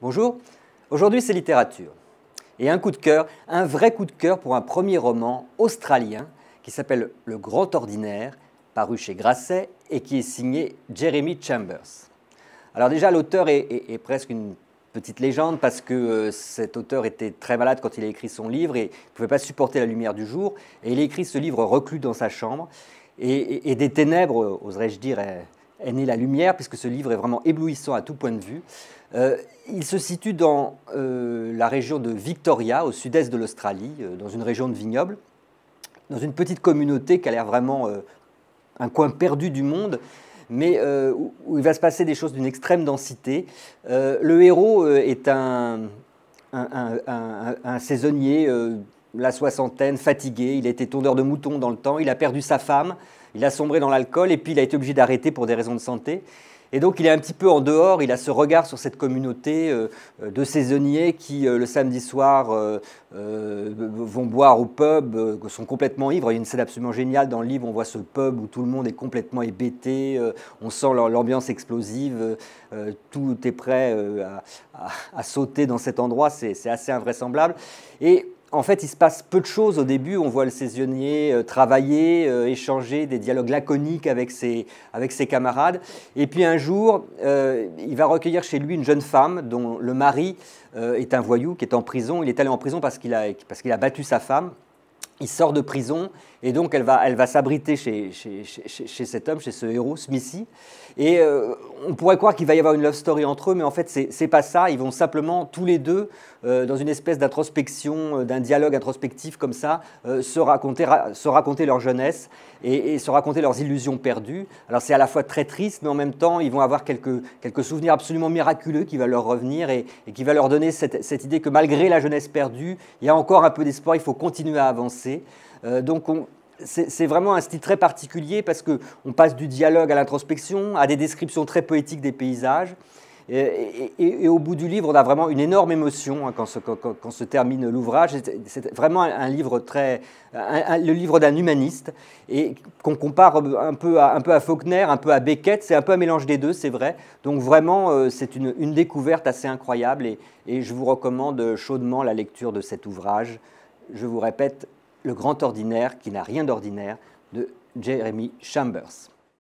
Bonjour, aujourd'hui c'est littérature. Et un coup de cœur, un vrai coup de cœur pour un premier roman australien qui s'appelle Le Grand Ordinaire, paru chez Grasset et qui est signé Jeremy Chambers. Alors déjà l'auteur est presque une petite légende parce que cet auteur était très malade quand il a écrit son livre et ne pouvait pas supporter la lumière du jour. Et il a écrit ce livre reclus dans sa chambre. Et des ténèbres, oserais-je dire, est née la lumière, puisque ce livre est vraiment éblouissant à tout point de vue. Il se situe dans la région de Victoria, au sud-est de l'Australie, dans une région de vignobles, dans une petite communauté qui a l'air vraiment un coin perdu du monde, mais où il va se passer des choses d'une extrême densité. Le héros est un saisonnier, la soixantaine, fatigué, il a été tondeur de moutons dans le temps, il a perdu sa femme, il a sombré dans l'alcool et puis il a été obligé d'arrêter pour des raisons de santé. Et donc il est un petit peu en dehors, il a ce regard sur cette communauté de saisonniers qui, le samedi soir, vont boire au pub, sont complètement ivres. Il y a une scène absolument géniale dans le livre, on voit ce pub où tout le monde est complètement hébété, on sent l'ambiance explosive, tout est prêt à sauter dans cet endroit, c'est assez invraisemblable. Et en fait, il se passe peu de choses au début. On voit le saisonnier travailler, échanger des dialogues laconiques avec ses camarades. Et puis un jour, il va recueillir chez lui une jeune femme dont le mari est un voyou qui est en prison. Il est allé en prison parce qu'il a battu sa femme. Il sort de prison et donc elle va s'abriter chez cet homme, chez ce héros, Smithy. Et on pourrait croire qu'il va y avoir une love story entre eux, mais en fait, c'est pas ça. Ils vont simplement, tous les deux, dans une espèce d'introspection, d'un dialogue introspectif comme ça, se raconter leur jeunesse et se raconter leurs illusions perdues. Alors c'est à la fois très triste, mais en même temps, ils vont avoir quelques souvenirs absolument miraculeux qui vont leur revenir et qui va leur donner cette idée que malgré la jeunesse perdue, il y a encore un peu d'espoir, il faut continuer à avancer. Donc c'est vraiment un style très particulier parce qu'on passe du dialogue à l'introspection, à des descriptions très poétiques des paysages. Et au bout du livre, on a vraiment une énorme émotion hein, quand se termine l'ouvrage. C'est vraiment un livre le livre d'un humaniste et qu'on compare un peu à Faulkner, un peu à Beckett. C'est un peu un mélange des deux, c'est vrai. Donc vraiment, c'est une découverte assez incroyable et je vous recommande chaudement la lecture de cet ouvrage. Je vous répète, Le Grand Ordinaire, qui n'a rien d'ordinaire, de Jeremy Chambers.